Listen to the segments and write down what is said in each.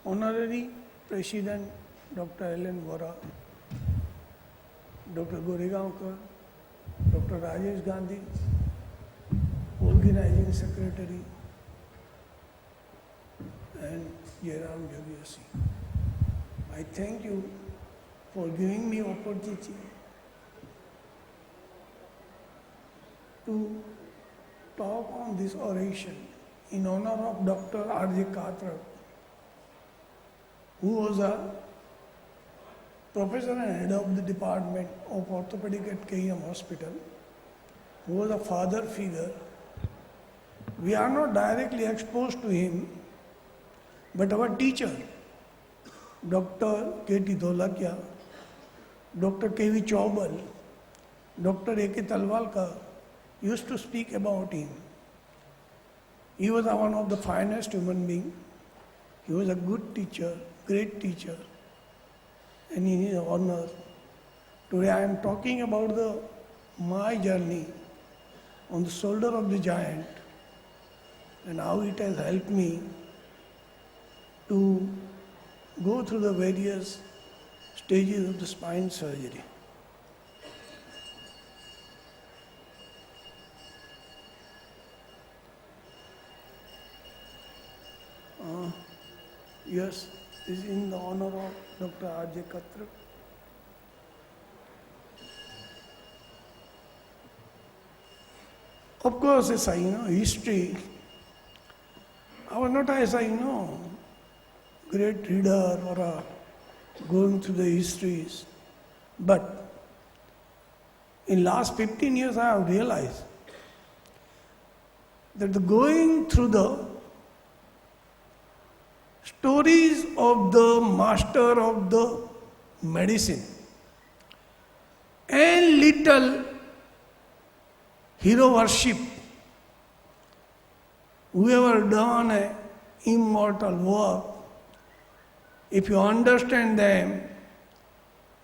Honorary President Dr. Ellen Vora, Dr. Goregaonkar, Dr. Rajesh Gandhi, Organizing Secretary, and Jairam Jagiasi. I thank you for giving me opportunity to talk on this oration in honor of Dr. RJ Katrak, who was a professor and head of the Department of Orthopedic at KM Hospital, who was a father figure. We are not directly exposed to him, but our teacher, Dr. K.T. Dholakya, Dr. K.V. Chaubal, Dr. A.K. Talwalkar used to speak about him. He was one of the finest human beings. He was a good teacher, great teacher. And in his honor, today I am talking about my journey on the shoulder of the giant and how it has helped me to go through the various stages of the spine surgery. Yes, this is in the honor of Dr. RJ Katrak. Of course, as I know, history, I was not as I know, great reader or going through the histories. But in last 15 years, I have realized that the going through the stories of the master of the medicine and little hero worship, whoever done an immortal work, if you understand them,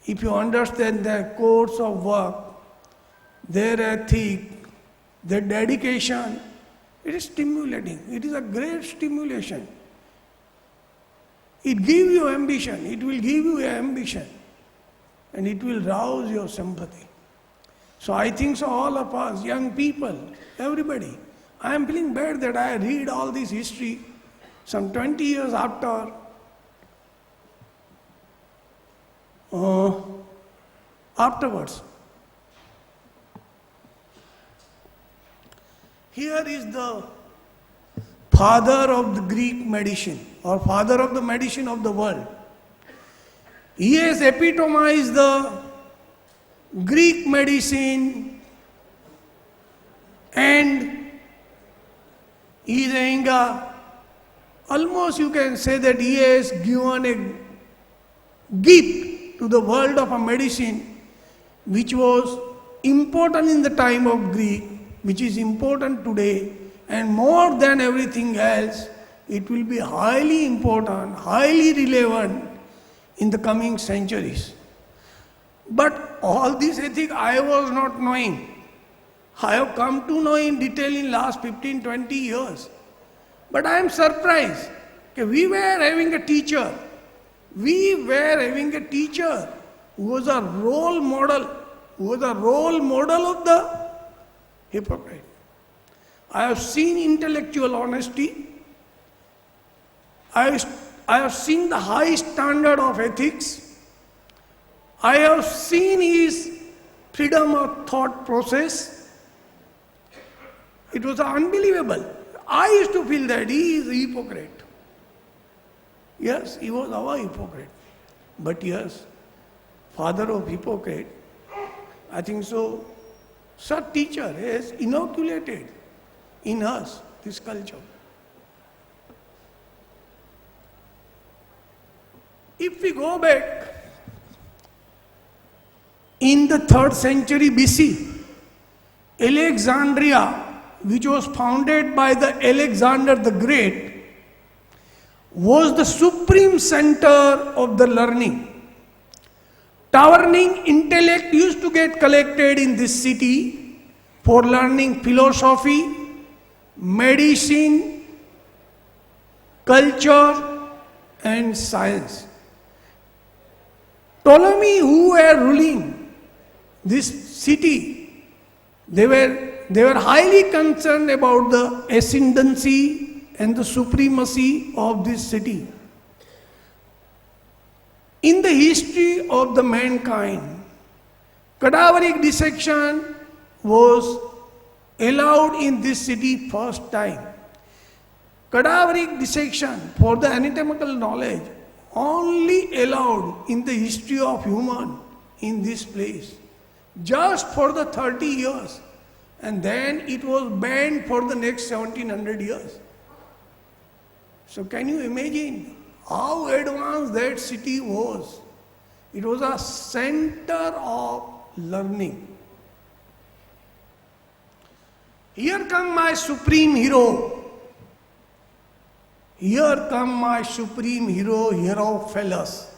if you understand their course of work, their ethic, their dedication, it is stimulating. It is a great stimulation. It gives you ambition, it will give you ambition, and it will rouse your sympathy. So I think so all of us, young people, everybody, I am feeling bad that I read all this history some 20 years afterwards. Here is the father of the Greek medicine, or father of the medicine of the world. He has epitomized the Greek medicine, and he is almost you can say that he has given a gift to the world of a medicine which was important in the time of Greek, which is important today, and more than everything else, it will be highly important, highly relevant in the coming centuries. But all this ethic I was not knowing. I have come to know in detail in last 15, 20 years. But I am surprised. We were having a teacher. We were having a teacher who was a role model, of the Hippocrates. I have seen intellectual honesty. I have seen the high standard of ethics. I have seen his freedom of thought process. It was unbelievable. I used to feel that he is a hypocrite. Yes, he was our hypocrite. But yes, father of hypocrite, I think so, such teacher has inoculated in us this culture. If we go back in the 3rd century BC, Alexandria, which was founded by the Alexander the Great, was the supreme center of the learning. Towering intellect used to get collected in this city for learning philosophy, medicine, culture, and science. Ptolemy, who were ruling this city, they were highly concerned about the ascendancy and the supremacy of this city. In the history of the mankind, cadaveric dissection was allowed in this city first time. Cadaveric dissection for the anatomical knowledge only allowed in the history of human in this place, just for the 30 years, and then it was banned for the next 1700 years. So can you imagine how advanced that city was? It was a center of learning. Here come my supreme hero. Here come my supreme hero, Herophilus.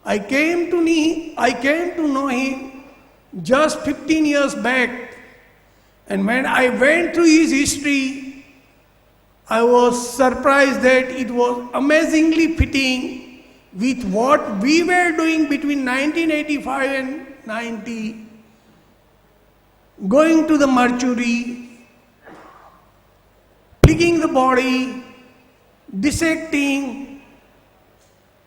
I came to know him just 15 years back, and when I went through his history, I was surprised that it was amazingly fitting with what we were doing between 1985 and 90, going to the mortuary, picking the body, dissecting,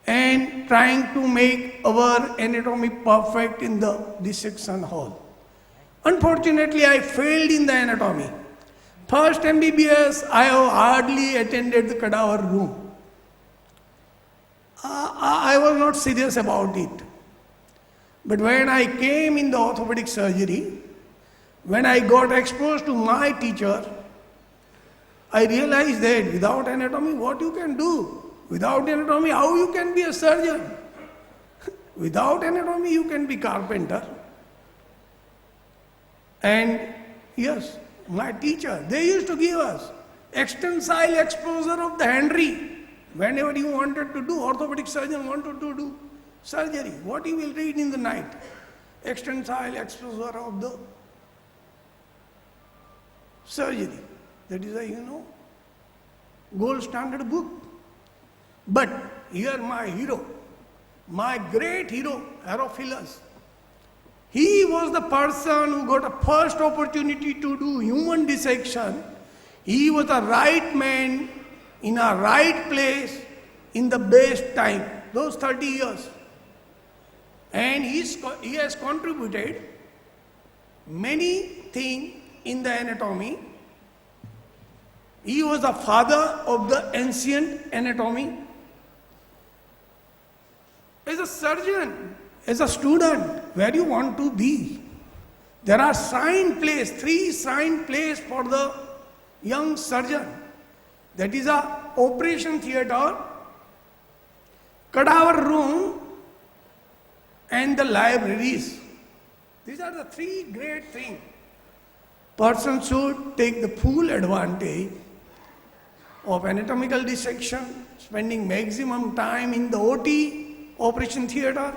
and trying to make our anatomy perfect in the dissection hall. Unfortunately, I failed in the anatomy. First MBBS, I have hardly attended the cadaver room. I was not serious about it. But when I came in the orthopedic surgery, when I got exposed to my teacher, I realized that without anatomy, what you can do? Without anatomy, how you can be a surgeon? Without anatomy, you can be carpenter. And yes, my teacher, they used to give us extensile exposure of the Henry. Whenever you wanted to do, orthopedic surgeon wanted to do surgery, what he will read in the night? Extensile exposure of the surgery. That is a, gold standard book. But here my hero, my great hero, Herophilus, he was the person who got a first opportunity to do human dissection. He was the right man in a right place in the best time, those 30 years. And he has contributed many things in the anatomy. He was the father of the ancient anatomy. As a surgeon, as a student, where you want to be? There are three assigned place for the young surgeon. That is a operation theatre, cadaver room, and the libraries. These are the three great things. Person should take the full advantage of anatomical dissection, spending maximum time in the OT, operation theatre,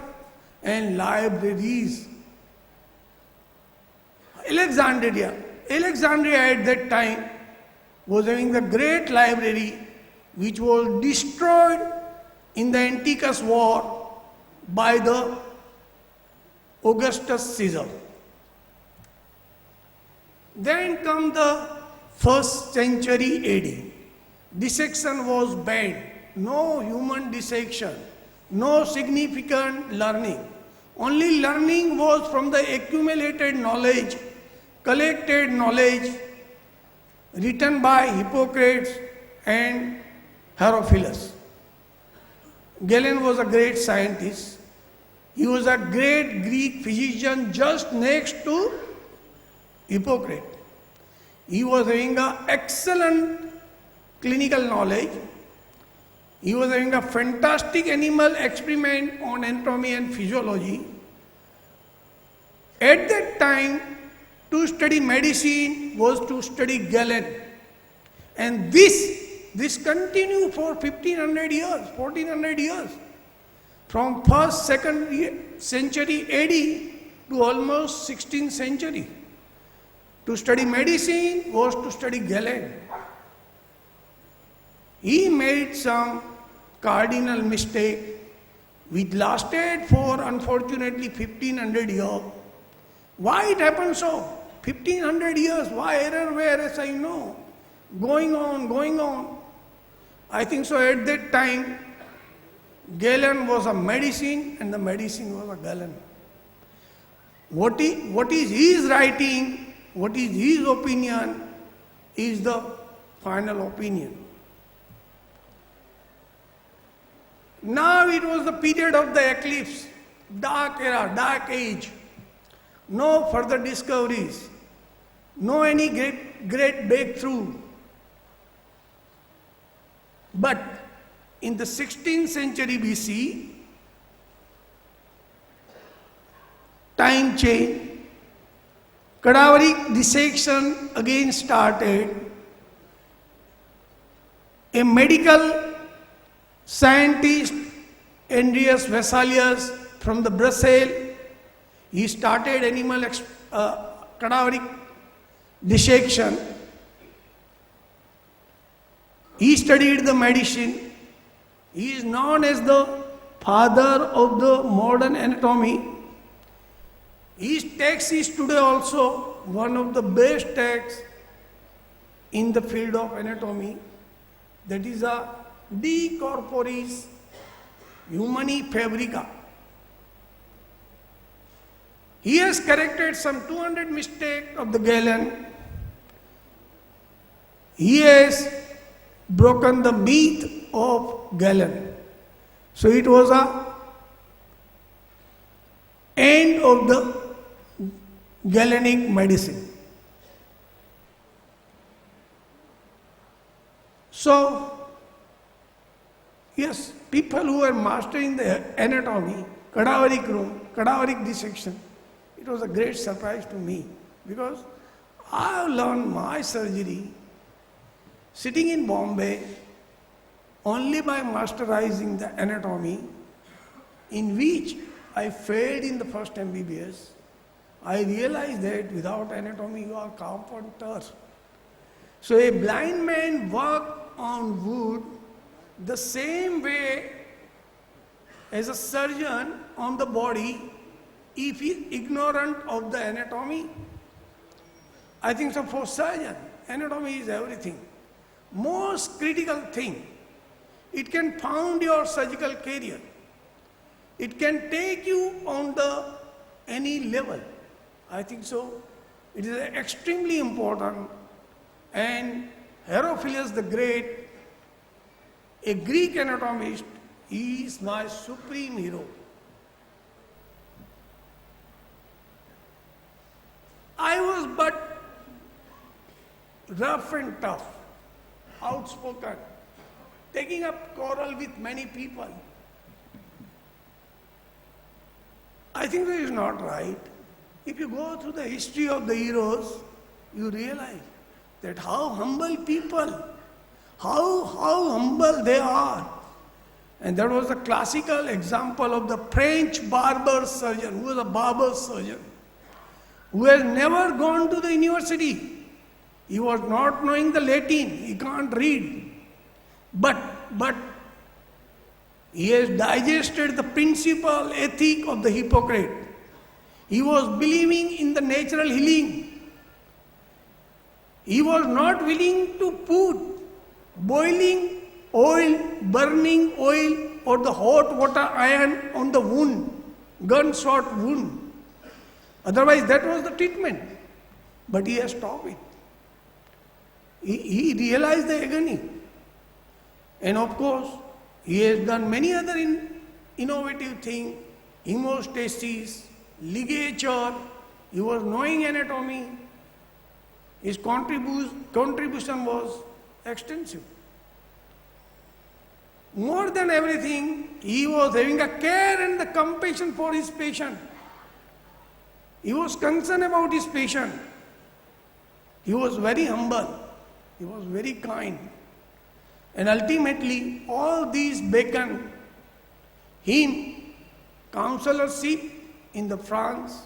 and libraries. Alexandria at that time was having the great library which was destroyed in the Antiochus War by the Augustus Caesar. Then come the 1st century AD. Dissection was banned. No human dissection. No significant learning. Only learning was from the accumulated knowledge, collected knowledge, written by Hippocrates and Herophilus. Galen was a great scientist. He was a great Greek physician just next to Hippocrates. He was having an excellent clinical knowledge. He was having a fantastic animal experiment on anatomy and physiology. At that time, to study medicine was to study Galen. And this continued for 1500 years, 1400 years. From 1st, 2nd century AD to almost 16th century. To study medicine was to study Galen. He made some cardinal mistake which lasted for unfortunately 1500 years. Why it happened so? 1500 years, why error whereas I know? Going on. I think so at that time, Galen was a medicine and the medicine was a Galen. What is his writing, what is his opinion is the final opinion. Now it was the period of the eclipse, dark era, dark age. No further discoveries, no any great breakthrough. But in the 16th century BC, time change, cadaveric dissection again started. A medical scientist, Andreas Vesalius from the Brussels, he started animal cadaveric dissection. He studied the medicine. He is known as the father of the modern anatomy. His text is today also one of the best texts in the field of anatomy. That is a De Corporis Humani Fabrica. He has corrected some 200 mistakes of the Galen. He has broken the myth of Galen. So it was a end of the Galenic medicine. So, yes, people who are mastering the anatomy, cadaveric room, cadaveric dissection, it was a great surprise to me because I have learned my surgery sitting in Bombay only by masterizing the anatomy, in which I failed in the first MBBS. I realized that without anatomy you are carpenter. So a blind man works on wood the same way as a surgeon on the body if he is ignorant of the anatomy. I think so for surgeon, anatomy is everything. Most critical thing. It can found your surgical career. It can take you on the any level. I think so. It is extremely important. And Herophilus the Great, a Greek anatomist, he is my supreme hero. I was but rough and tough, outspoken, taking up quarrel with many people. I think that is not right. If you go through the history of the heroes, you realize that how humble people, how humble they are. And that was the classical example of the French barber surgeon, who was a barber surgeon, who has never gone to the university. He was not knowing the Latin, he can't read. But he has digested the principle, ethic of the Hippocrates. He was believing in the natural healing. He was not willing to put boiling oil, burning oil, or the hot water iron on the wound, gunshot wound. Otherwise, that was the treatment. But he has stopped it. He realized the agony. And of course, he has done many other innovative things, hemostasis, ligature. He was knowing anatomy. His contribution was extensive. More than everything, he was having a care and the compassion for his patient. He was concerned about his patient. He was very humble. He was very kind. And ultimately, all these beckoned him counselorship in the France.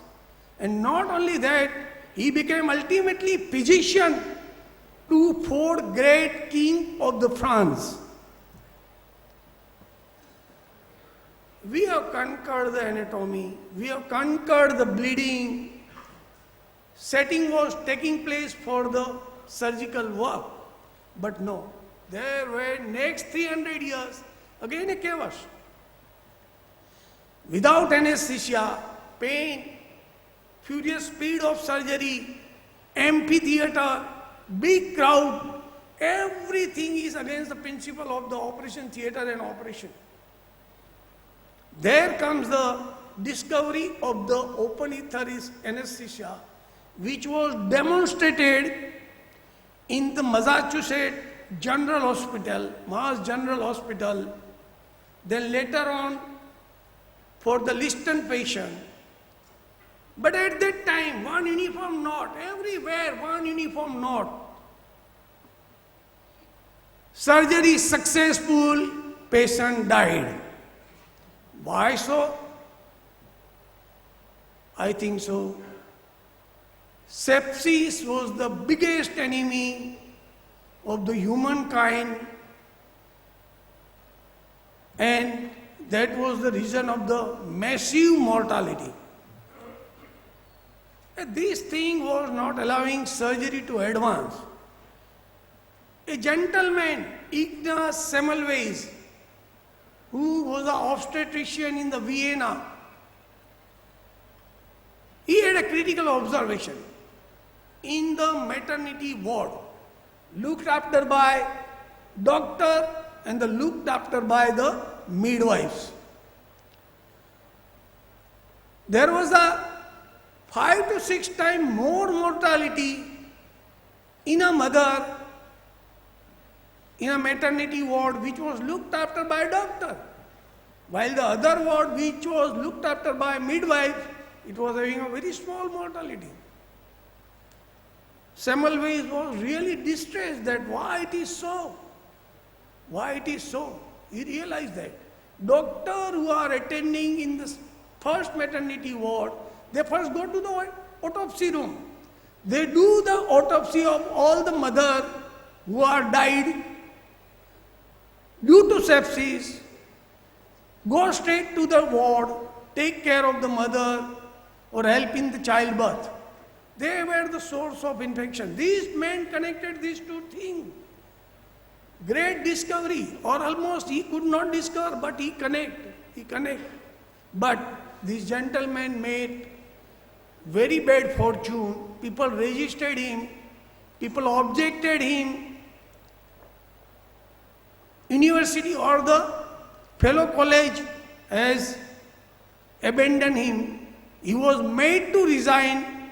And not only that, he became ultimately physician to fourth great king of the France. We have conquered the anatomy, we have conquered the bleeding. Setting was taking place for the surgical work. But no, there were next 300 years, again a chaos. Without anesthesia, pain, furious speed of surgery, amphitheater, big crowd, everything is against the principle of the operation theater and operation. There comes the discovery of the open ether anesthesia, which was demonstrated in the Massachusetts General Hospital, Mass General Hospital, then later on for the Liston patient. But at that time, one uniform note, everywhere one uniform note. Surgery successful, patient died. Why so? I think so. Sepsis was the biggest enemy of the humankind, and that was the reason of the massive mortality. This thing was not allowing surgery to advance. A gentleman, Ignaz Semmelweis, who was an obstetrician in the Vienna, he had a critical observation. In the maternity ward, looked after by doctor and looked after by the midwives, there was a 5 to 6 times more mortality in a mother in a maternity ward which was looked after by a doctor, while the other ward which was looked after by a midwife, it was having a very small mortality. Semmelweis was really distressed that why it is so. Why it is so. He realized that doctors who are attending in the first maternity ward, they first go to the autopsy room. They do the autopsy of all the mothers who are died due to sepsis, go straight to the ward, take care of the mother or help in the childbirth. They were the source of infection. These men connected these two things. Great discovery, or almost he could not discover, but he connect. But this gentleman made very bad fortune. People resisted him, people objected him. University or the fellow college has abandoned him. He was made to resign.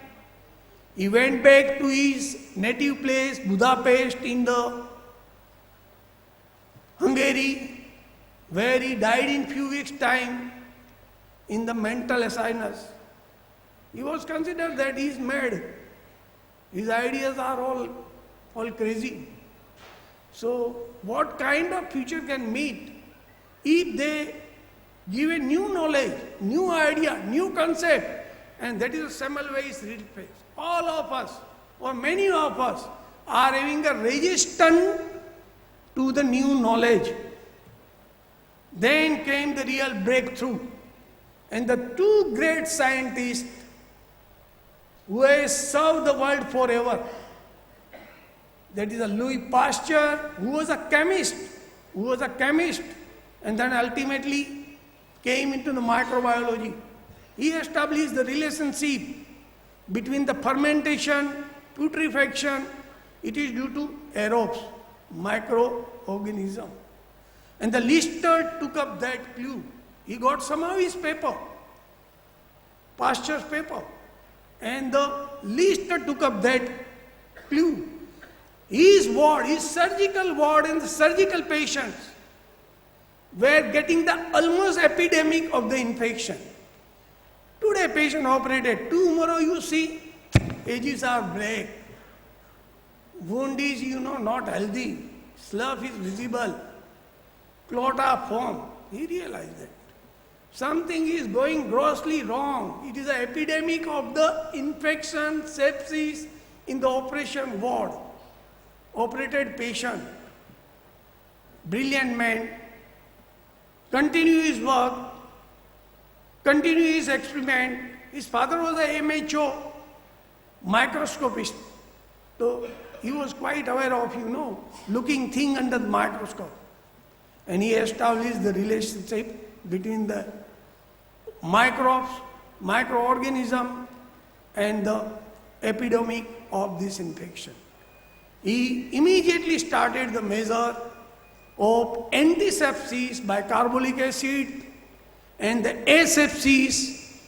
He went back to his native place, Budapest in the Hungary, where he died in few weeks' time in the mental asylum. He was considered that he is mad. His ideas are all crazy. So what kind of future can meet if they give a new knowledge, new idea, new concept, and that is a Semmelweis real face. All of us, or many of us, are having a resistance to the new knowledge. Then came the real breakthrough. And the two great scientists who have served the world forever, that is a Louis Pasteur, who was a chemist, and then ultimately came into the microbiology. He established the relationship between the fermentation, putrefaction. It is due to aerobes, microorganism. And the Lister took up that clue. He got somehow his paper, Pasteur's paper, and the Lister took up that clue. His ward, his surgical ward and the surgical patients were getting the almost epidemic of the infection. Today patient operated, tomorrow you see edges are black, wound is not healthy, slough is visible, clot are formed. He realized that something is going grossly wrong. It is an epidemic of the infection, sepsis in the operation ward. Operated patient, brilliant man, continued his work, continue his experiment. His father was a amateur microscopist. So he was quite aware of, looking thing under the microscope. And he established the relationship between the microbes, microorganism, and the epidemic of this infection. He immediately started the measure of antisepsis by carbolic acid and the asepsis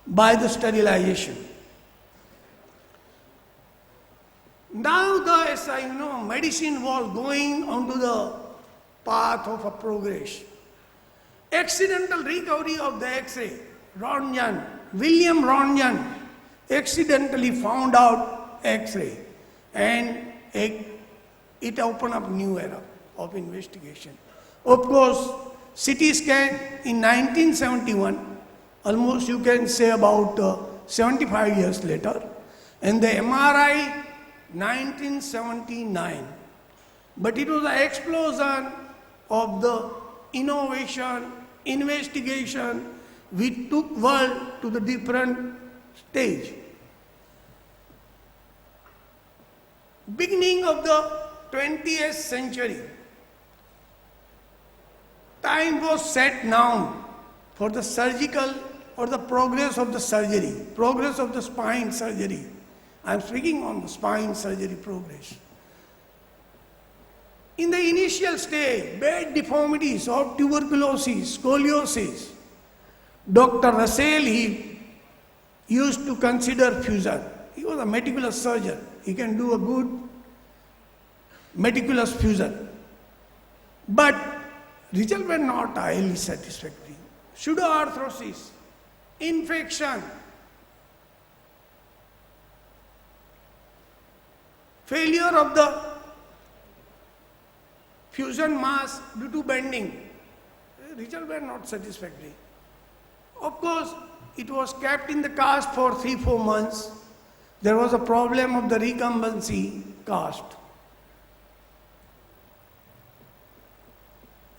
by the sterilization. Now medicine was going onto the path of a progress. Accidental recovery of the X-ray. William Röntgen accidentally found out X-ray, and it opened up new era of investigation. Of course, CT scan in 1971, almost you can say about 75 years later, and the MRI 1979. But it was an explosion of the innovation, investigation, which took world to the different stage. Beginning of the 20th century, time was set now for the surgical or the progress of the surgery, progress of the spine surgery. I am speaking on the spine surgery progress. In the initial stage, bad deformities of tuberculosis, scoliosis, Dr. Russell, he used to consider fusion. He was a meticulous surgeon. He can do a good meticulous fusion. But results were not highly satisfactory. Pseudoarthrosis, infection, failure of the fusion mass due to bending. Results were not satisfactory. Of course, it was kept in the cast for 3-4 months. There was a problem of the recumbency cast.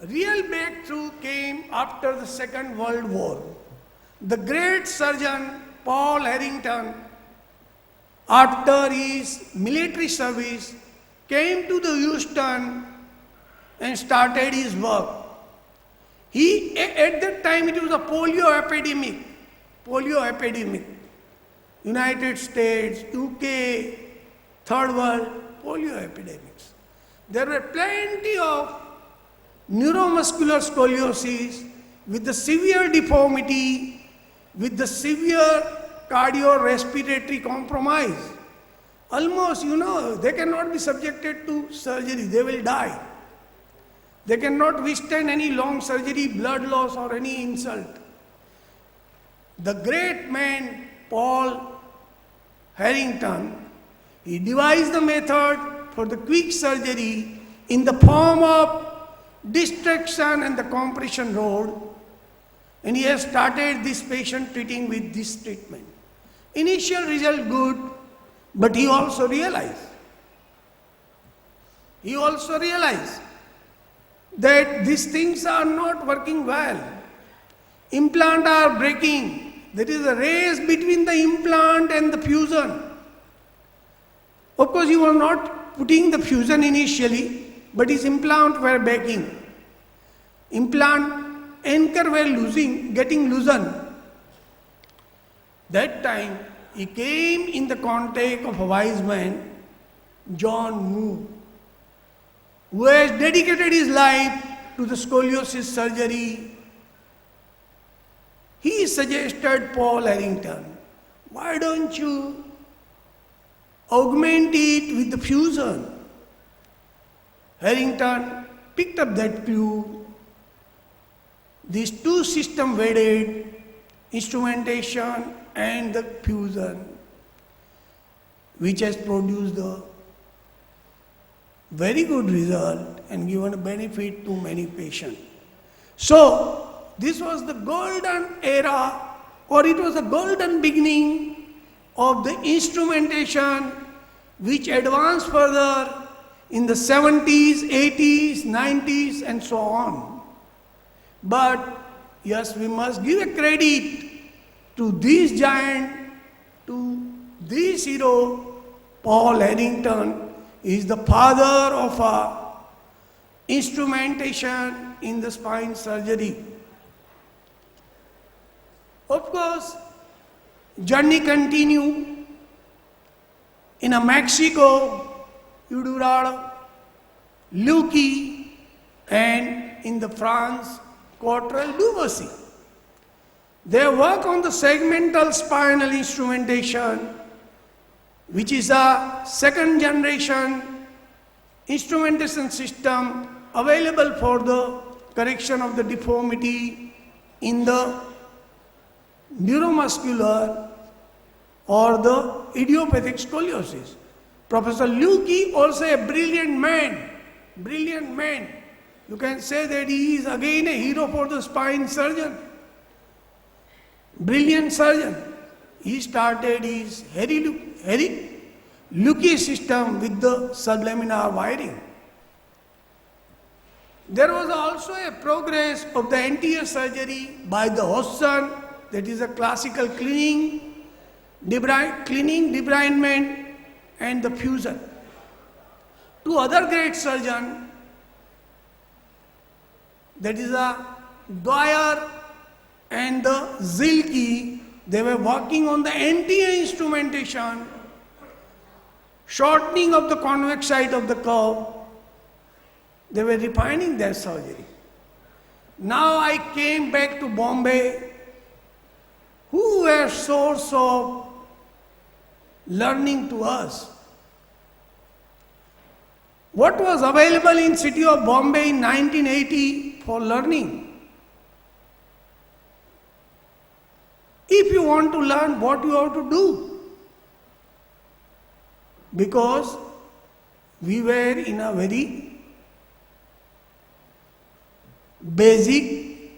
Real breakthrough came after the Second World War. The great surgeon Paul Harrington, after his military service, came to the Houston and started his work. At that time it was a polio epidemic. United States, UK, Third World, polio epidemics. There were plenty of neuromuscular scoliosis with the severe deformity, with the severe cardiorespiratory compromise. Almost, they cannot be subjected to surgery, they will die. They cannot withstand any long surgery, blood loss, or any insult. The great man, Paul Harrington, he devised the method for the quick surgery in the form of distraction and the compression rod, and he has started this patient treating with this treatment. Initial result good, but he also realized that these things are not working well. Implants are breaking. There is a race between the implant and the fusion. Of course, he was not putting the fusion initially, but his implants were breaking. Implant anchor were getting loosened. That time, he came in the contact of a wise man, John Moore, who has dedicated his life to the scoliosis surgery. He suggested Paul Harrington, why don't you augment it with the fusion? Harrington picked up that clue. These two systems wedded, instrumentation and the fusion, which has produced a very good result and given a benefit to many patients. So, this was the golden era, or it was the golden beginning of the instrumentation which advanced further in the 70s, 80s, 90s and so on. But Yes, we must give a credit to this giant, to this hero. Paul Harrington is the father of instrumentation in the spine surgery. Of course, journey continue. In Mexico, Udurado, Lucky, and in the France, Cottrell Duvercy. They work on the segmental spinal instrumentation, which is a second generation instrumentation system available for the correction of the deformity in the neuromuscular or the idiopathic scoliosis. Professor Lucky, also a brilliant man. You can say that he is again a hero for the spine surgeon. Brilliant surgeon. He started his Lucky system with the sublaminar wiring. There was also a progress of the anterior surgery by the Hodgson, that is a classical cleaning, debridement, and the fusion. Two other great surgeons, that is a Dwyer and the Zilke, they were working on the anterior instrumentation, shortening of the convex side of the curve. They were refining their surgery. Now I came back to Bombay, who were source of learning to us. What was available in city of Bombay in 1980 for learning? If you want to learn, what you have to do? Because we were in a very basic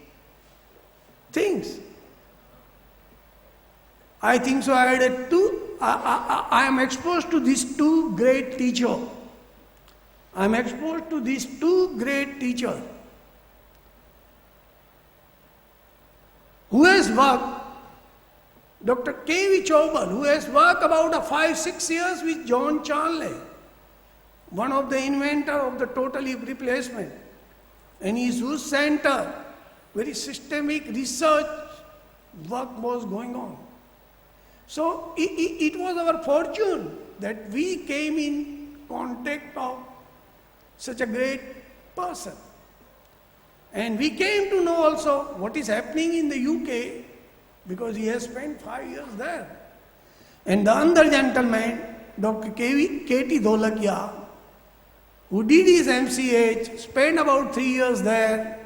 things. I think so. I am exposed to these two great teachers. Who has worked, Dr. K.V. Chaubal, who has worked about 5-6 years with John Charnley, one of the inventor of the total hip replacement, and his whose center, very systemic research work was going on. So it was our fortune that we came in contact of such a great person. And we came to know also what is happening in the UK, because he has spent 5 years there. And the other gentleman, Dr. K.T. Dholakia, who did his MCH, spent about 3 years there,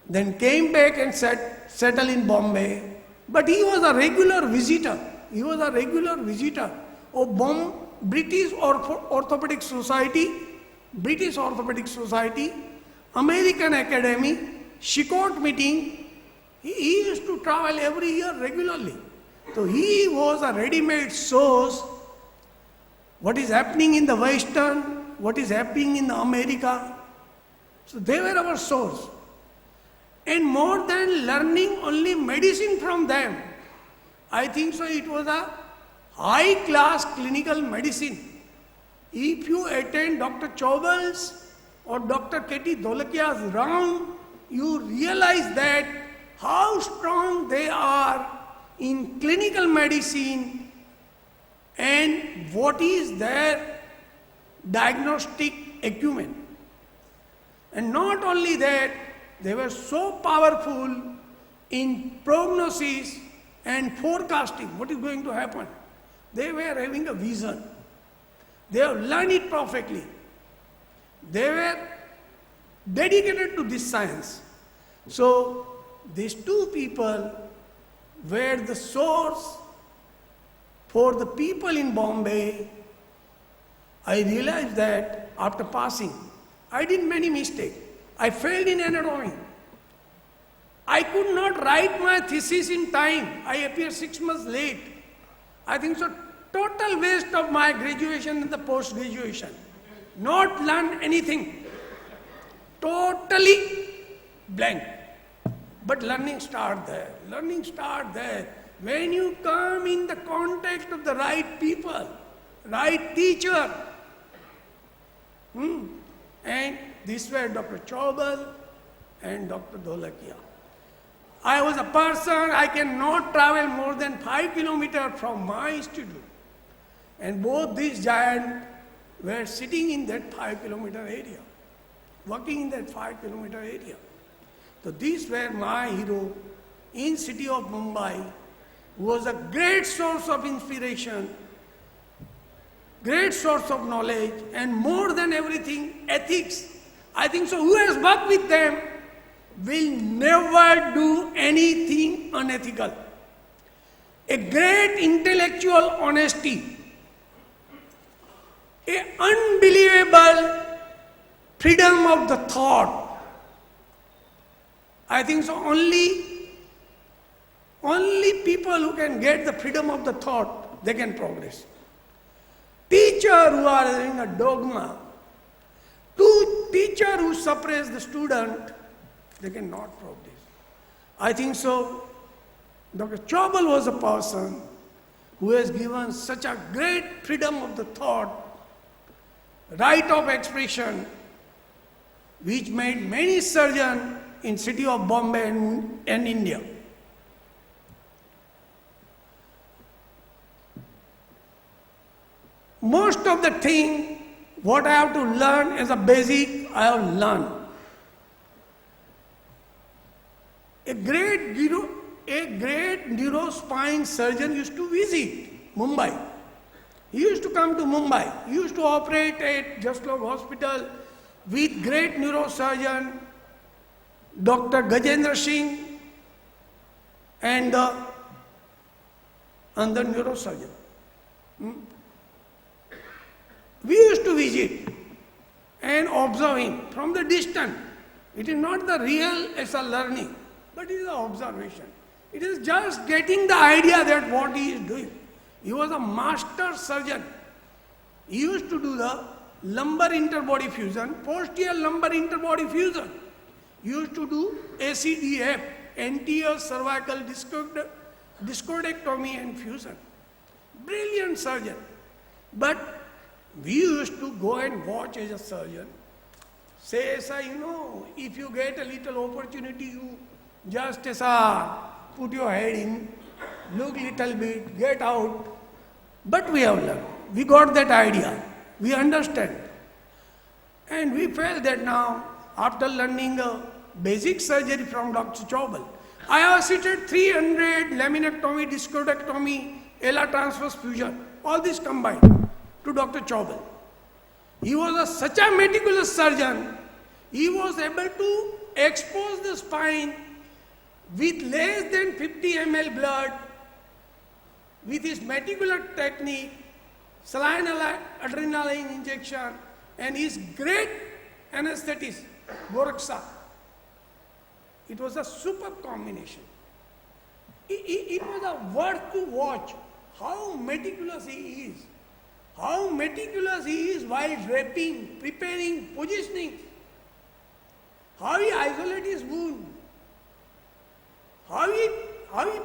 then came back and settled in Bombay. But he was a regular visitor. Of British Orthopaedic Society, American Academy, Chicago meeting. He used to travel every year regularly. So he was a ready-made source. What is happening in the Western, what is happening in America. So they were our source. And more than learning only medicine from them, I think so it was a high-class clinical medicine. If you attend Dr. Chaubal's or Dr. K.T. Dholakia's round, you realize that how strong they are in clinical medicine and what is their diagnostic acumen. And not only that, they were so powerful in prognosis and forecasting what is going to happen. They were having a vision. They have learned it perfectly. They were dedicated to this science. So these two people were the source for the people in Bombay. I realized that after passing, I did many mistakes. I failed in anatomy. I could not write my thesis in time. I appeared 6 months late. I think so. Total waste of my graduation and the post-graduation. Not learned anything. Totally blank. But learning starts there. Learning starts there. When you come in the contact of the right people, right teacher. And this were Dr. Chaubal and Dr. Dholakia. I was a person, I cannot travel more than 5 kilometers from my institute. And both these giants were sitting in that 5-kilometer area, working in that 5-kilometer area. So these were my hero in city of Mumbai, who was a great source of inspiration, great source of knowledge, and more than everything, ethics. I think so. Who has worked with them will never do anything unethical. A great intellectual honesty, a unbelievable freedom of the thought. I think so. Only people who can get the freedom of the thought, they can progress. Teacher who are having a dogma, teacher who suppress the student, they cannot progress. I think so. Dr. Chaubal was a person who has given such a great freedom of the thought, right of expression, which made many surgeons in city of Bombay and India. Most of the thing, what I have to learn as a basic, I have learned. A great neurospine surgeon used to visit Mumbai. He used to come to Mumbai. He used to operate at Jaslok Hospital with great neurosurgeon, Dr. Gajendra Singh, and the neurosurgeon. We used to visit and observe him from the distance. It is not the real as a learning, but it is an observation. It is just getting the idea that what he is doing. He was a master surgeon. He used to do the lumbar interbody fusion, posterior lumbar interbody fusion. He used to do ACDF, anterior cervical discodectomy and fusion. Brilliant surgeon. But we used to go and watch as a surgeon. Say, if you get a little opportunity, you just put your head in, look little bit, get out. But we have learned. We got that idea. We understand. And we felt that now, after learning basic surgery from Dr. Chaubal, I have assisted 300 laminectomy, discodectomy, Ella transverse fusion, all this combined to Dr. Chaubal. He was such a meticulous surgeon. He was able to expose the spine with less than 50 ml blood, with his meticulous technique, saline adrenaline injection, and his great anesthetist, Wiroc. It was a superb combination. It was a worth to watch how meticulous he is. How meticulous he is while draping, preparing, positioning. How he isolates his wound. How he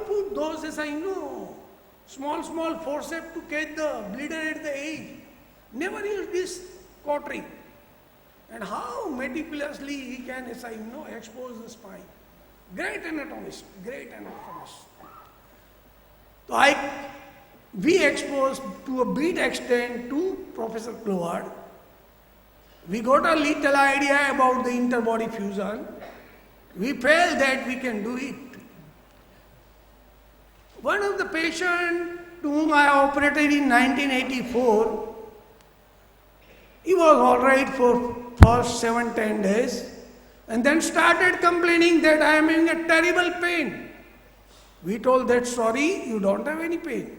put those as small forceps to catch the bleeder at the edge. Never used this cautery. And how meticulously he can expose the spine. Great anatomist, great anatomist. So we exposed to a bit extent to Professor Cloward. We got a little idea about the interbody fusion. We felt that we can do it. One of the patients to whom I operated in 1984, he was all right for first 7-10 days and then started complaining that I am in a terrible pain. We told that, sorry, you don't have any pain.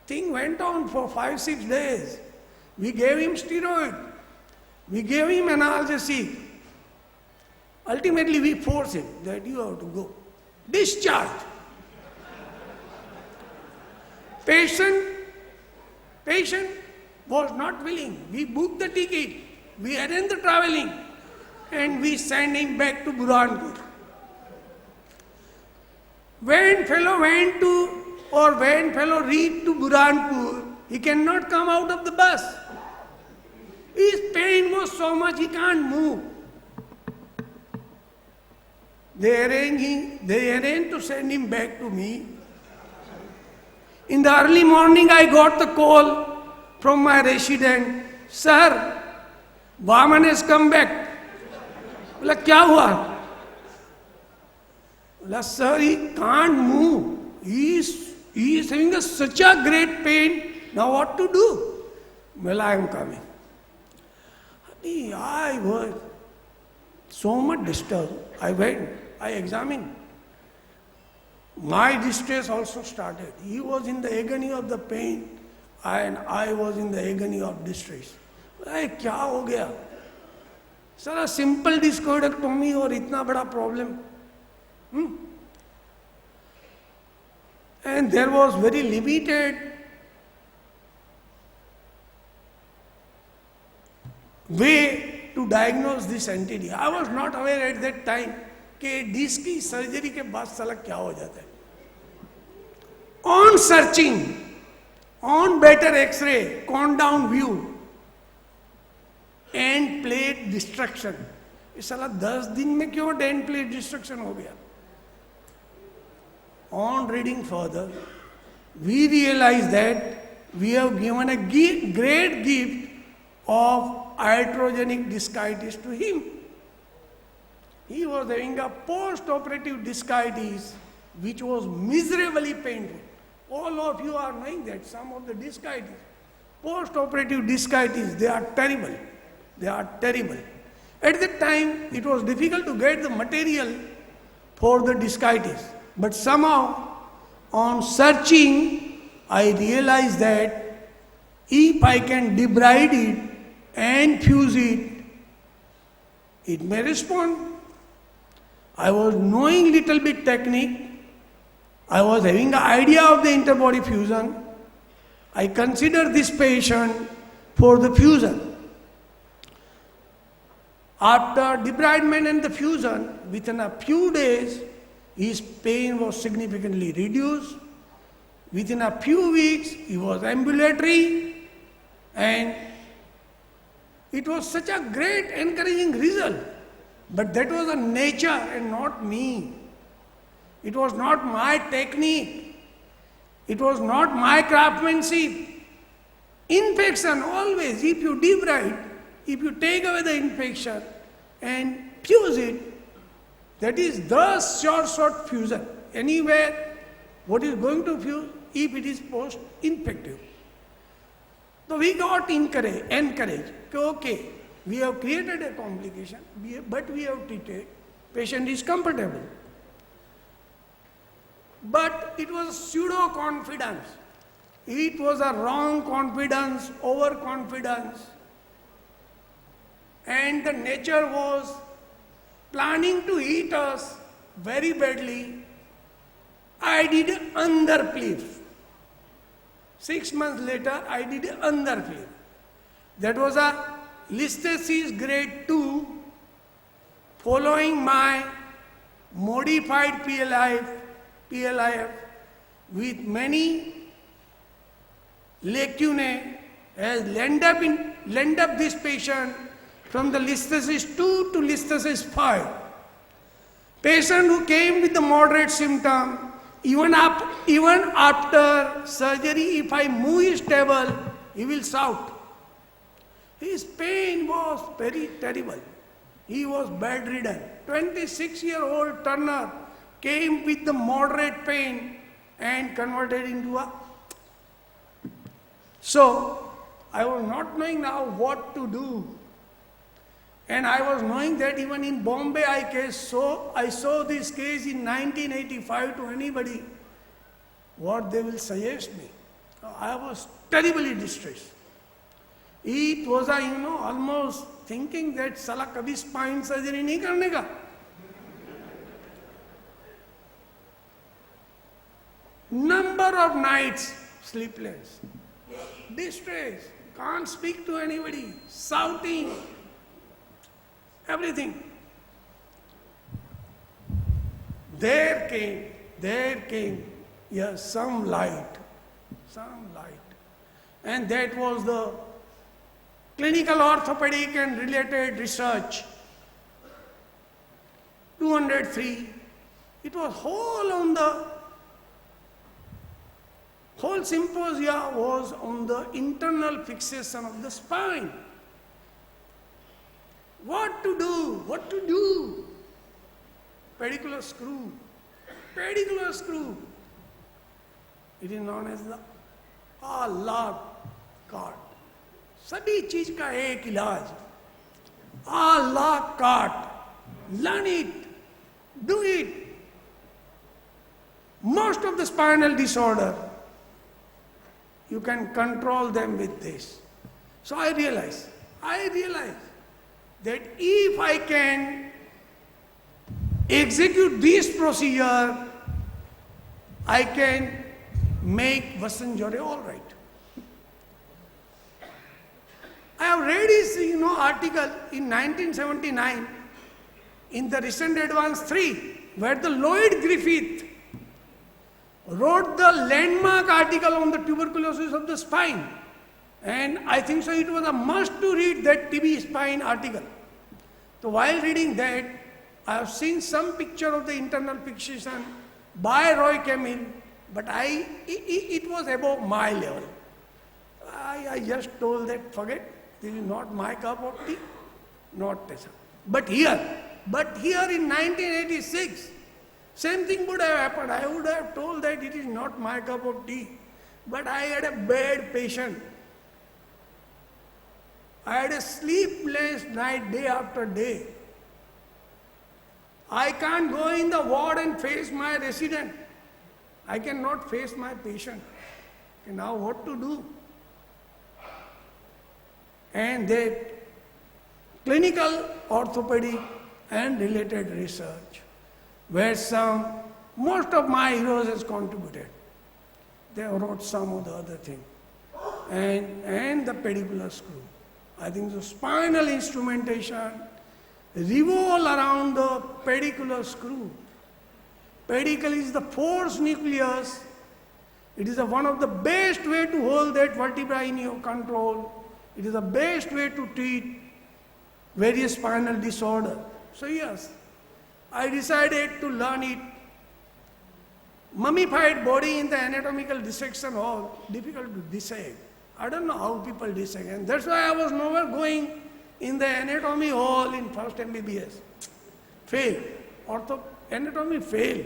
Thing went on for 5-6 days. We gave him steroid. We gave him analgesic. Ultimately, we forced him that you have to go. Discharge. Patient was not willing. We booked the ticket. We arranged the traveling. and we send him back to Burhanpur. When fellow reached to Burhanpur, he cannot come out of the bus. His pain was so much he can't move. They arranged to send him back to me. In the early morning, I got the call from my resident, "Sir, Vaman has come back." बोला क्या हुआ? बोला sir, he can't move. He is having such a great pain. Now what to do? Well, I am coming. I was so much disturbed. I went, I examined. My distress also started. He was in the agony of the pain and I was in the agony of distress. क्या हो गया? Sir, a simple discoidectomy और इतना बड़ा problem. And there was very limited way to diagnose this entity. I was not aware at that time कि disc की surgery के बाद साला क्या हो जाता है. On searching, on better X-ray, cone down view, end plate destruction. ये साला 10 दिन में क्यों end plate destruction हो गया? On reading further, we realize that we have given a great gift of iatrogenic discitis to him. He was having a post-operative discitis which was miserably painful. All of you are knowing that some of the discitis, post-operative discitis, they are terrible. They are terrible. At that time, it was difficult to get the material for the discitis. But somehow, on searching, I realized that if I can debride it and fuse it, it may respond. I was knowing little bit technique. I was having an idea of the interbody fusion. I considered this patient for the fusion. After debridement and the fusion, within a few days, his pain was significantly reduced. Within a few weeks, he was ambulatory, and it was such a great encouraging result. But that was a nature and not me. It was not my technique. It was not my craftsmanship. Infection always, if you debride, if you take away the infection and fuse it, that is the short fusion. Anywhere, what is going to fuse if it is post-infective? So we got encouraged. Okay, we have created a complication, but we have treated. Patient is comfortable. But it was pseudo-confidence. It was a wrong confidence, overconfidence. And the nature was planning to eat us very badly. I did underflip. 6 months later, I did underflip. That was a listhesis grade 2 following my modified PLIF with many lacunae has lend up this patient from the listhesis 2 to listhesis 5. Patient who came with the moderate symptom, even after surgery, if I move his table, he will shout. His pain was very terrible. He was bedridden. 26-year-old Turner came with the moderate pain and converted into a... So, I was not knowing now what to do. And I was knowing that even in Bombay I saw this case in 1985 to anybody, what they will suggest me. I was terribly distressed. It was almost thinking that साला कभी spine surgery नहीं करने का. Number of nights sleepless, distress, can't speak to anybody, shouting. everything. There came, yes, some light. And that was the clinical orthopedic and related research. 203. It was whole symposia was on the internal fixation of the spine. What to do? Pedicular screw. It is known as the Allah cart. सभी चीज का एक इलाज. Allah cart. Learn it. Do it. Most of the spinal disorder, you can control them with this. So I realized that if I can execute this procedure, I can make Vasanjore all right. I have read his article in 1979 in the Recent Advance 3, where the Lloyd Griffith wrote the landmark article on the tuberculosis of the spine. And I think so it was a must to read that TB spine article. So while reading that, I have seen some picture of the internal fixation by Roy Camille, but it was above my level. I just told that, forget, this is not my cup of tea, not Tessa. But here in 1986, same thing would have happened. I would have told that it is not my cup of tea. But I had a bad patient. I had a sleepless night day after day. I can't go in the ward and face my resident. I cannot face my patient. Okay, now what to do? And that clinical orthopedic and related research, where most of my heroes has contributed. They wrote some of the other thing. And the pedicular screw. I think the spinal instrumentation revolve around the pedicular screw. Pedicle is the force nucleus. It is one of the best way to hold that vertebra in your control. It is the best way to treat various spinal disorder. So yes, I decided to learn it. Mummified body in the anatomical dissection hall, difficult to dissect. I don't know how people dissect, and that's why I was never going in the anatomy hall in first MBBS. Fail. Anatomy fail.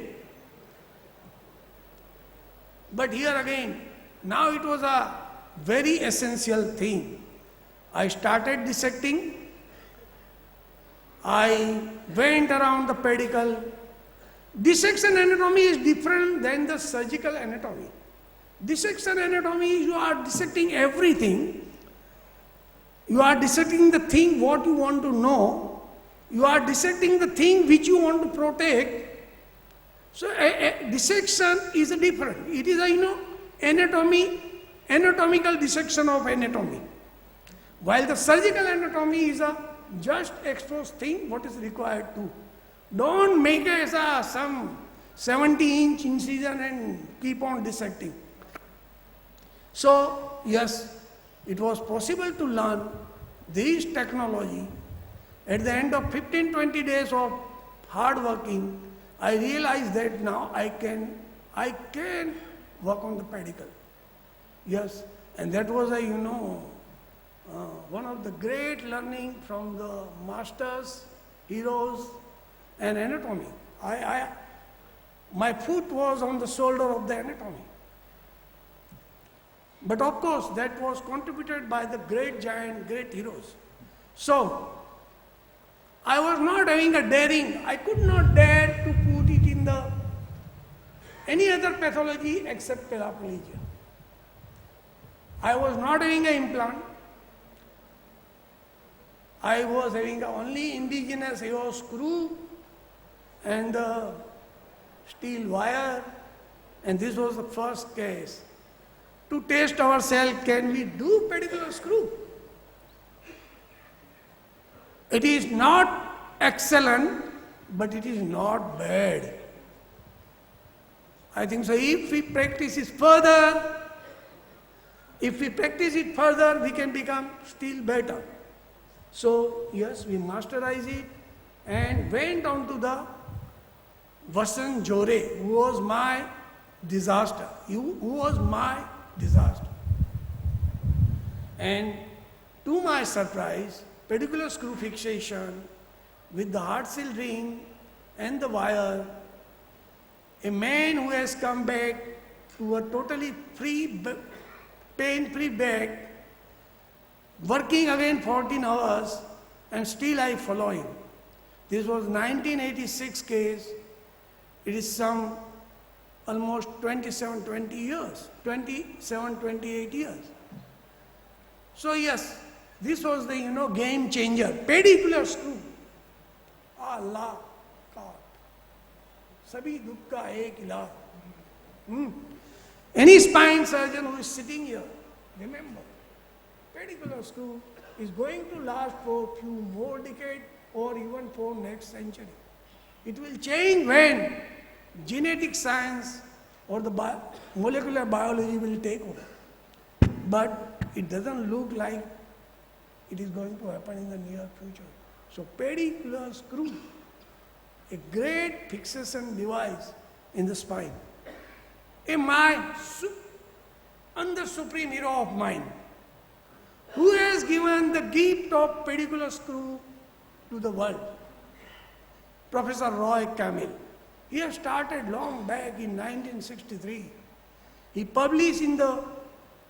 But here again, now it was a very essential thing. I started dissecting. I went around the pedicle. Dissection anatomy is different than the surgical anatomy. Dissection anatomy, you are dissecting everything. You are dissecting the thing what you want to know. You are dissecting the thing which you want to protect. So a dissection is different. It is anatomical dissection of anatomy. While the surgical anatomy is a just exposed thing what is required to. Don't make some 70-inch incision and keep on dissecting. So yes, it was possible to learn this technology. At the end of 15-20 days of hard working, I realized that now I can work on the pedicle. Yes, and that was one of the great learning from the masters, heroes, and anatomy. My foot was on the shoulder of the anatomy. But of course, that was contributed by the great giant, great heroes. So, I was not having a daring. I could not dare to put it in any other pathology except paraplegia. I was not having an implant. I was having only indigenous hair screw and the steel wire, and this was the first case. To test ourselves, can we do pedicular screw? It is not excellent, but it is not bad. I think so. If we practice it further, we can become still better. So, yes, we masterize it and went on to the Vasan Jore, who was my disaster. And to my surprise, pedicular screw fixation with the hard seal ring and the wire, a man who has come back to a totally pain-free back, working again 14 hours, and still I follow him. This was 1986 case. It is some almost 28 years. So yes, this was the game changer. Pedicular screw. Allah God. Sabhi dukh ka ek ilaj. Any spine surgeon who is sitting here, remember, pedicular screw is going to last for a few more decades or even for next century. It will change when genetic science or the molecular biology will take over. But it doesn't look like it is going to happen in the near future. So pedicular screw, a great fixation device in the spine. A man, under supreme hero of mine, who has given the gift of pedicular screw to the world, Professor Roy Camille. He has started long back in 1963. He published in the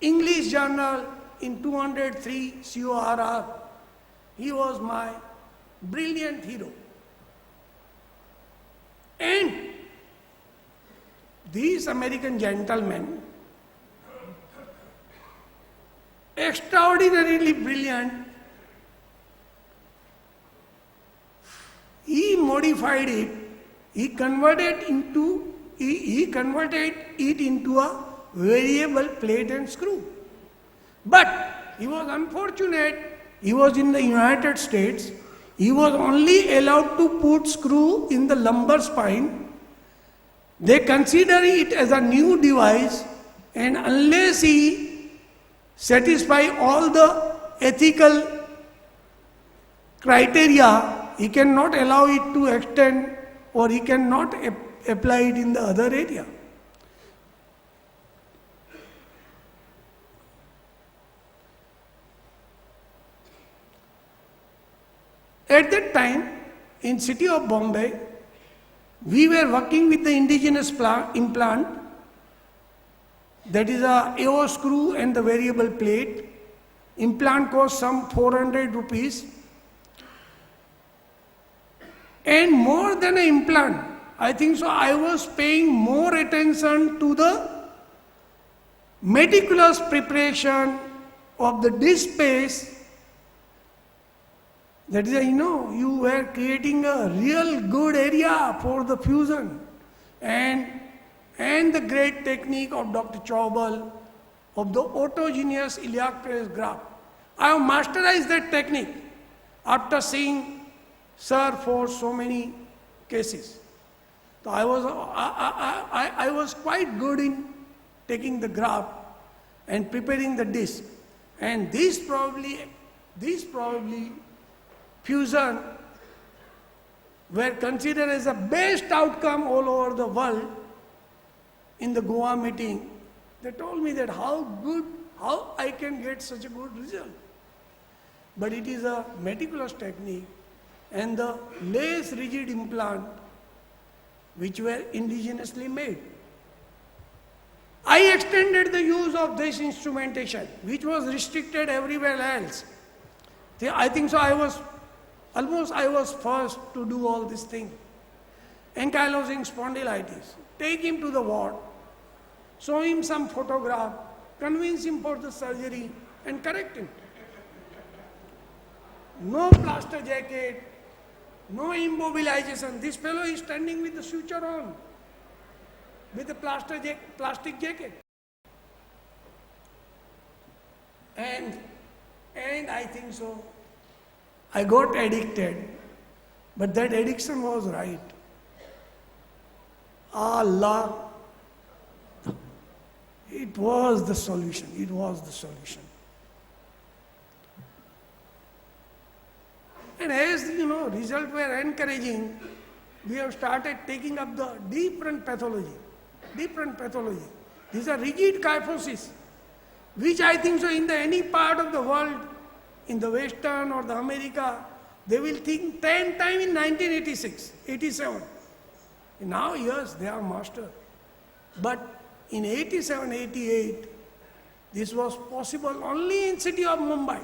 English journal in 203 CORR. He was my brilliant hero. And these American gentlemen, extraordinarily brilliant, he modified it, he converted it into a variable plate and screw. But he was unfortunate, he was in the United States, he was only allowed to put screw in the lumbar spine. They consider it as a new device, and unless he satisfy all the ethical criteria, he cannot allow it to extend, or he cannot apply it in the other area. At that time, in city of Bombay, we were working with the indigenous implant, that is a AO screw and the variable plate. Implant cost some 400 rupees. And more than an implant, I think so, I was paying more attention to the meticulous preparation of the disc space. That is, you were creating a real good area for the fusion. And the great technique of Dr. Chaubal of the autogenous iliac press graft. I have masterized that technique after seeing Sir for so many cases. So I was quite good in taking the graft and preparing the disc. And this probably fusion were considered as the best outcome all over the world. In the Goa meeting, they told me that how I can get such a good result. But it is a meticulous technique, and the less rigid implant which were indigenously made. I extended the use of this instrumentation, which was restricted everywhere else. I think so I was first to do all this thing. Ankylosing spondylitis. Take him to the ward, show him some photograph, convince him for the surgery, and correct him. No plaster jacket, no immobilization. This fellow is standing with the suture on, with the plastic jacket. And I think so, I got addicted. But that addiction was right. Allah, it was the solution. It was the solution. And as you know, results were encouraging, we have started taking up the different pathology. These are rigid kyphosis, which I think so in the any part of the world, in the Western or the America, they will think 10 times in 1986, 87. Now, yes, they are master. But in 87, 88, this was possible only in city of Mumbai.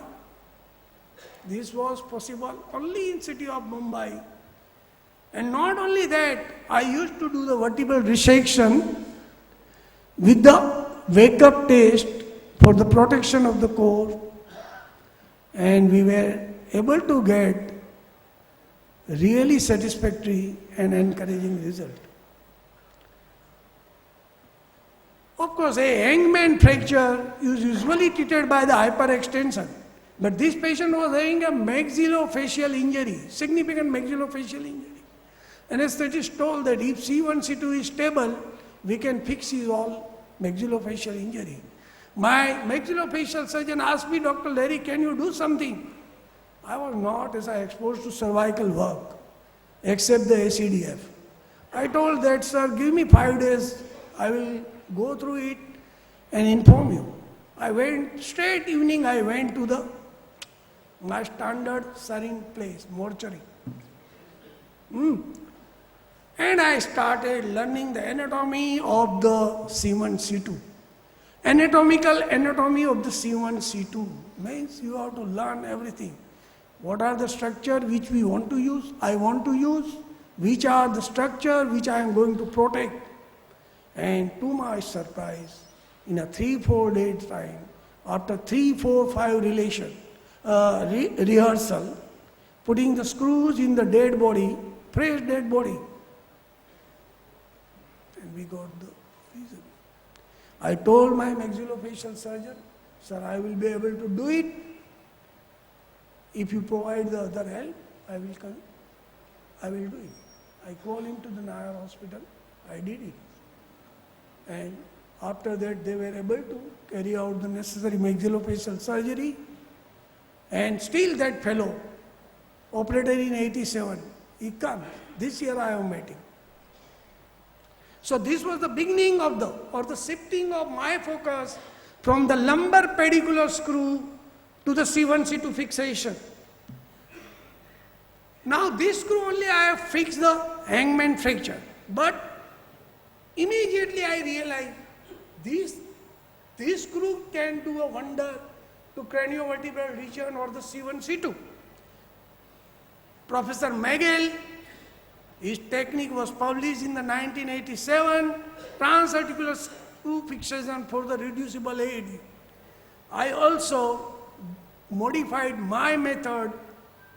This was possible only in city of Mumbai. And not only that, I used to do the vertebral resection with the wake-up test for the protection of the core, and we were able to get really satisfactory and encouraging result. Of course, a hangman fracture is usually treated by the hyperextension, but this patient was having a maxillofacial injury, significant maxillofacial injury. Anesthetist told that if C1, C2 is stable, we can fix his all maxillofacial injury. My maxillofacial surgeon asked me, Dr. Laheri, can you do something? I was not as I exposed to cervical work, except the ACDF. I told that, sir, give me 5 days, I will go through it and inform you. I went, straight evening I went to my standard serving place, mortuary. And I started learning the anatomy of the C1, C2. Anatomical anatomy of the C1, C2 means you have to learn everything. What are the structure which we want to use, I want to use, which are the structure which I am going to protect. And to my surprise, in a 3-4 days time, after 3-4-5 rehearsal, putting the screws in the dead body, fresh dead body, and we got the reason. I told my maxillofacial surgeon, sir, I will be able to do it. If you provide the other help, I will come. I will do it. I called him to the Nayar hospital. I did it. And after that, they were able to carry out the necessary maxillofacial surgery. And still that fellow, operated in 87, he comes. This year I have met him. So this was the beginning of the shifting of my focus from the lumbar pedicular screw to the C1, C2 fixation. Now this screw only I have fixed the hangman fracture. But immediately I realized this screw can do a wonder to craniovertebral region or the C1, C2. Professor Magel, his technique was published in the 1987, transarticular screw fixation for the reducible AED. I also modified my method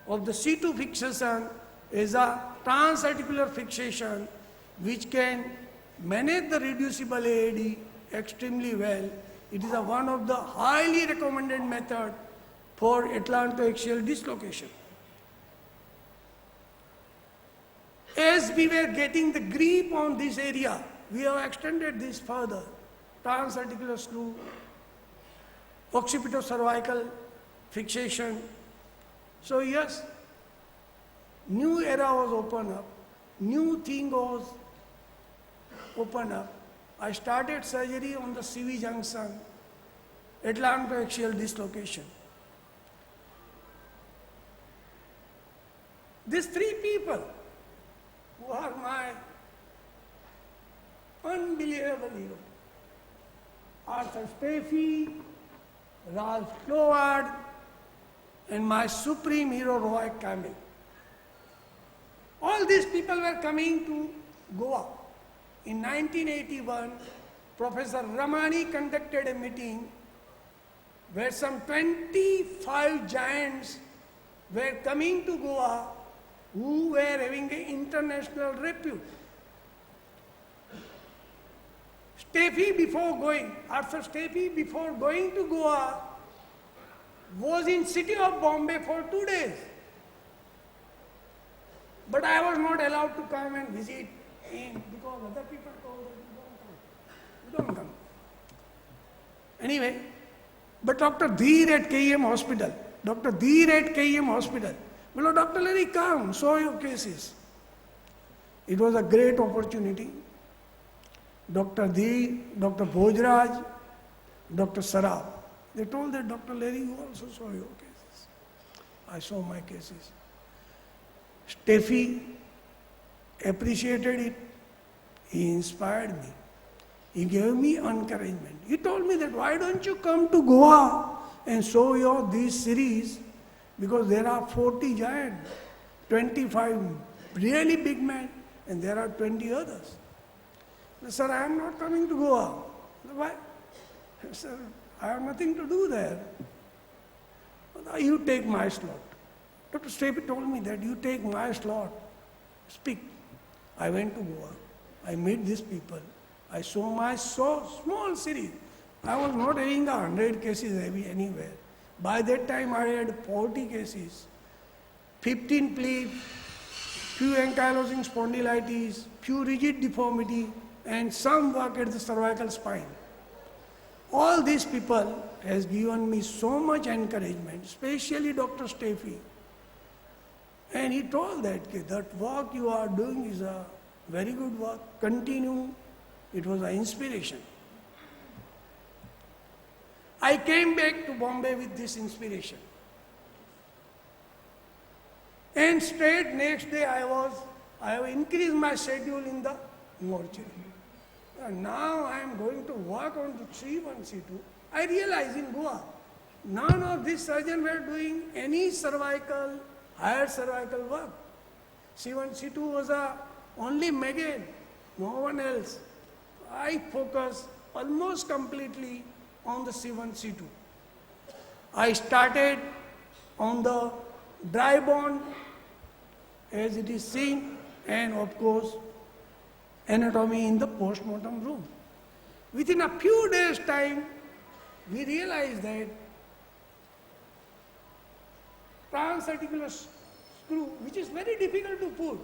of the C2 fixation as a transarticular fixation which can manage the reducible AED extremely well. It is one of the highly recommended method for atlantoaxial dislocation. As we were getting the grip on this area, we have extended this further. Transarticular screw, occipitocervical fixation. So yes, new era was opened up, new thing was opened up. I started surgery on the CV junction, atlantoaxial dislocation. These 3 people who are my unbelievable hero, Arthur Steffi, Ralph Cloward, and my supreme hero, Roy Campbell. All these people were coming to Goa. In 1981, Professor Ramani conducted a meeting where some 25 giants were coming to Goa who were having an international repute. Arthur Steffi before going to Goa was in city of Bombay for 2 days. But I was not allowed to come and visit him because other people told that you don't come. Anyway, but Dr. Dheer at KEM Hospital, Dr. Dheer at KEM Hospital, well, Dr. Laheri, come, show your cases. It was a great opportunity. Dr. Dheer, Dr. Bhojraj, Dr. Sarab, they told that Dr. Laheri, you also saw your cases. I saw my cases. Steffi appreciated it. He inspired me. He gave me encouragement. He told me that why don't you come to Goa and show your this series, because there are 40 giants, 25 really big men, and there are 20 others. I said, sir, I am not coming to Goa. I said, why? Sir, I have nothing to do there. You take my slot. Dr. Steffi told me that you take my slot, speak. I went to Goa. I met these people. I saw my small series. I was not having 100 cases anywhere. By that time I had 40 cases, 15 plea, few ankylosing spondylitis, few rigid deformity, and some work at the cervical spine. All these people has given me so much encouragement, especially Dr. Steffi. And he told that work you are doing is a very good work, continue. It was an inspiration. I came back to Bombay with this inspiration. And straight next day I have increased my schedule in the mortuary. And now I am going to work on the C1, C2. I realized in Goa, none of these surgeons were doing any higher cervical work. C1, C2 was only Megan, no one else. I focused almost completely on the C1, C2. I started on the dry bone as it is seen, and of course anatomy in the post-mortem room. Within a few days' time, we realized that transarticular screw, which is very difficult to put,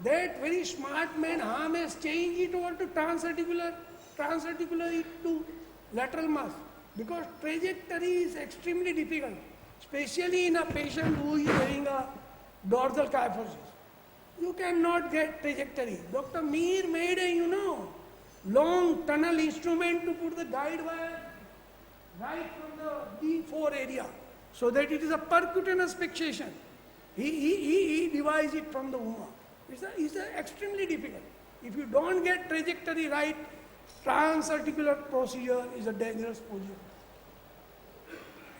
that very smart man Ham has changed it over to transarticular it to lateral mass, because trajectory is extremely difficult, especially in a patient who is having a dorsal kyphosis. You cannot get trajectory. Dr. Mir made a, long tunnel instrument to put the guide wire right from the D4 area, so that it is a percutaneous fixation. He devised it from the UMA. It's extremely difficult. If you don't get trajectory right, transarticular procedure is a dangerous procedure.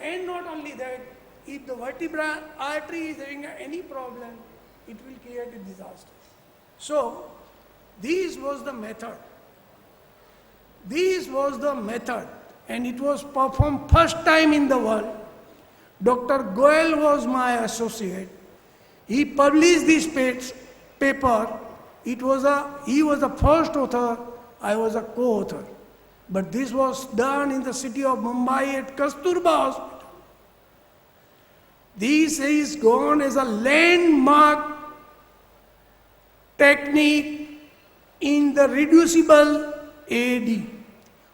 And not only that, if the vertebral artery is having any problem, it will create a disaster. So, this was the method. And it was performed first time in the world. Dr. Goel was my associate. He published this paper. He was the first author, I was a co-author. But this was done in the city of Mumbai at Kasturba Hospital. This is gone as a landmark technique in the reducible AD.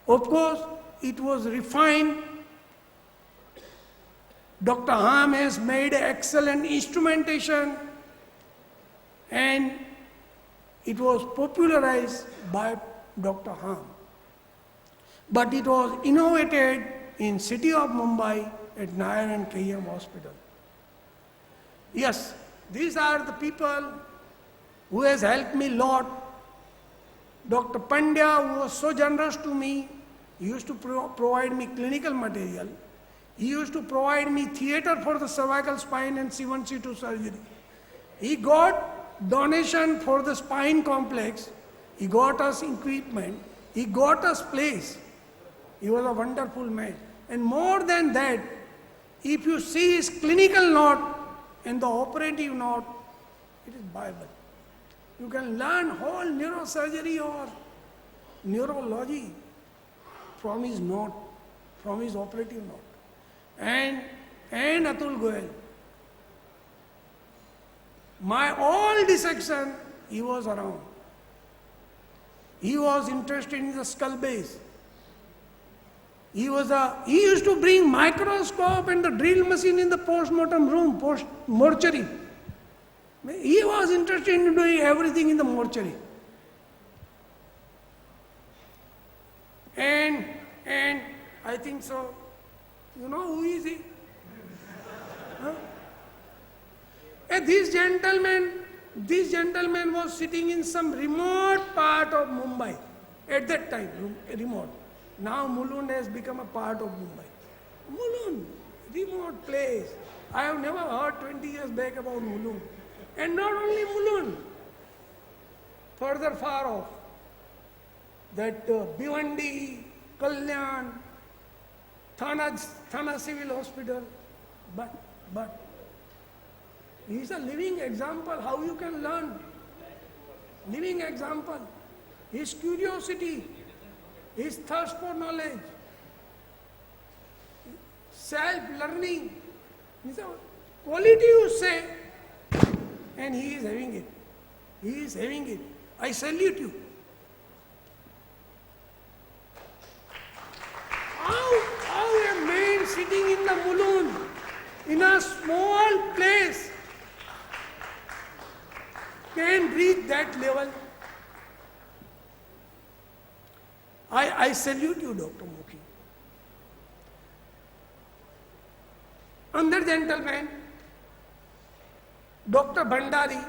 Of course, it was refined. Dr. Ham has made excellent instrumentation, and it was popularized by Dr. Ham. But it was innovated in city of Mumbai at Nair and KEM Hospital. Yes, these are the people who has helped me a lot. Dr. Pandya, who was so generous to me, he used to provide me clinical material. He used to provide me theater for the cervical spine and C1, C2 surgery. He got donation for the spine complex. He got us equipment. He got us place. He was a wonderful man. And more than that, if you see his clinical note and the operative note, it is Bible. You can learn whole neurosurgery or neurology from his note, from his operative note. And Atul Goel. My all dissection, he was around. He was interested in the skull base. He used to bring microscope and the drill machine in the post-mortem room, mortuary. He was interested in doing everything in the mortuary. And I think so. You know who is he? Huh? And this gentleman was sitting in some remote part of Mumbai. At that time, remote. Now Mulund has become a part of Mumbai. Mulund, remote place. I have never heard 20 years back about Mulund. And not only Mulund, further far off, that Bhiwandi, Kalyan, Thana Civil Hospital, but he is a living example how you can learn. Living example. His curiosity, his thirst for knowledge, self-learning. It's a quality you say, and he is having it. He is having it. I salute you. How a man sitting in the Mulund, in a small place, can reach that level? I salute you, Dr. Mukhi. Another gentleman, Dr. Bhandari,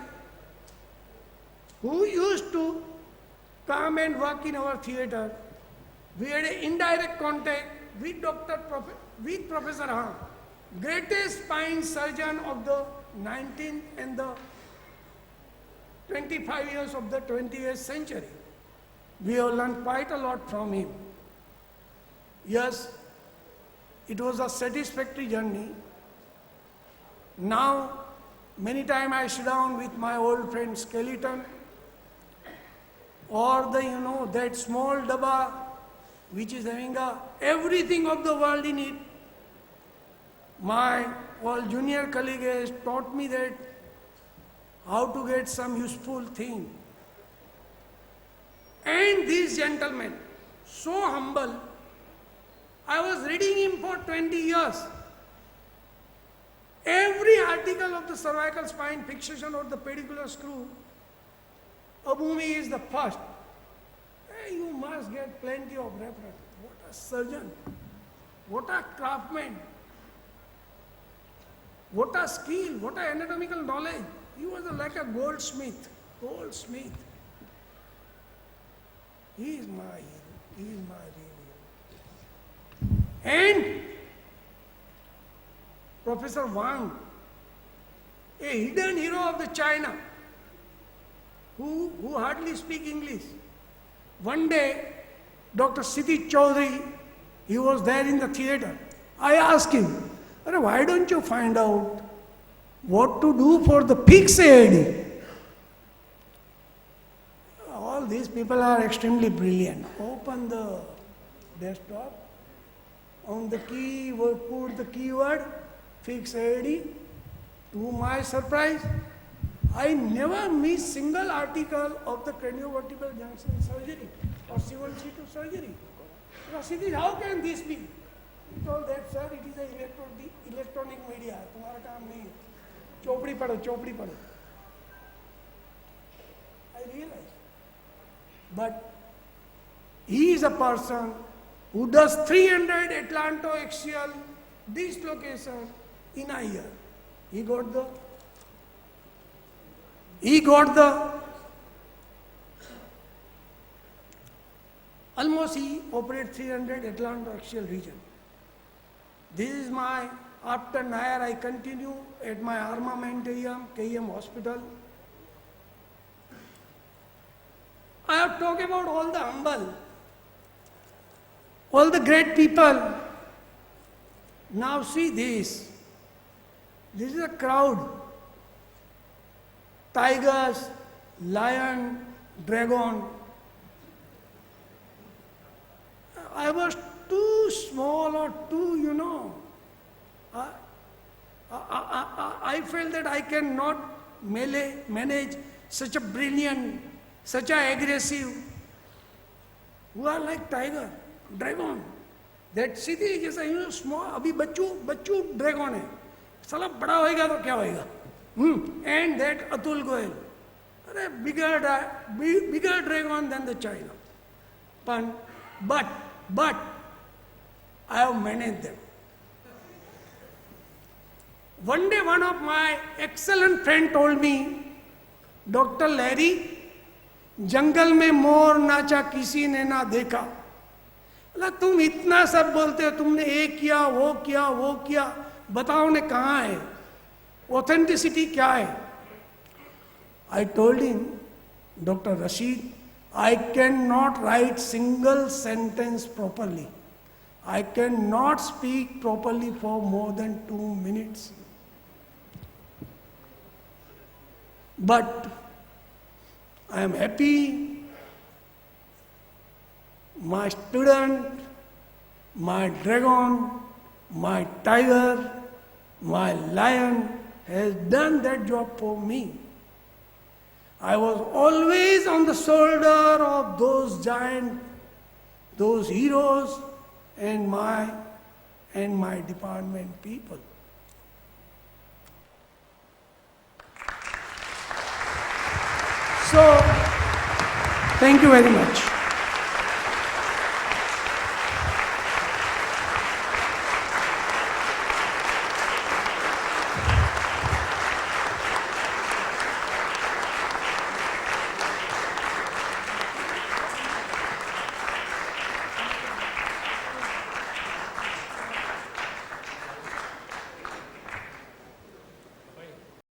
who used to come and work in our theatre. We had an indirect contact with Professor Ham, greatest spine surgeon of the 19th and the 25 years of the 20th century. We have learned quite a lot from him. Yes, it was a satisfactory journey. Now, many times I sit down with my old friend Skeleton, or that small dabba which is having everything of the world in it. My old junior colleague has taught me that how to get some useful thing. And this gentleman, so humble, I was reading him for 20 years. Every article of the cervical spine fixation or the pedicular screw, Abumi is the first. Hey, you must get plenty of reference. What a surgeon, what a craftsman, what a skill, what a anatomical knowledge. He was like a goldsmith. He is my hero. He is my real hero. And Professor Wang, a hidden hero of the China, who hardly speak English. One day, Dr. Siti Chaudhary, he was there in the theatre. I asked him, why don't you find out what to do for the fixed AID? All these people are extremely brilliant. Open the desktop. On the key, put the keyword fixed AID. To my surprise, I never miss single article of the craniovertebral junction surgery or C1C2 surgery. Siti, how can this be? He told that, sir, it is a electronic media. तुम्हारा काम नहीं है. चोपड़ी पढ़ो. I realized. But he is a person who does 300 atlantoaxial dislocation in a year. He got almost he operated 300 atlantoaxial region. This is my, after Nair I continue at my armamentarium, KM hospital. I have talked about all the humble, all the great people. Now see this. This is a crowd. Tigers, lion, dragon. I was too small or too, I felt that I cannot manage such a brilliant, such a aggressive, who are like tiger, dragon. That city जैसा small, अभी बच्चू dragon है, साला बड़ा होएगा तो क्या होएगा? And that Atul Goyal, अरे bigger dragon than the China. But I have managed them. One day one of my excellent friend told me, Dr. Laheri, जंगल में मोर नाचा किसी ने ना देखा. अल्लाह तुम इतना सब बोलते हो, तुमने ये किया वो किया, बताओ ने कहाँ है, ऑथेंटिसिटी क्या है? I told him, Dr. Rashid, I cannot write single sentence properly. I cannot speak properly for more than 2 minutes. But I am happy. My student, my dragon, my tiger, my lion has done that job for me. I was always on the shoulder of those giants, those heroes, and my department people. So, thank you very much.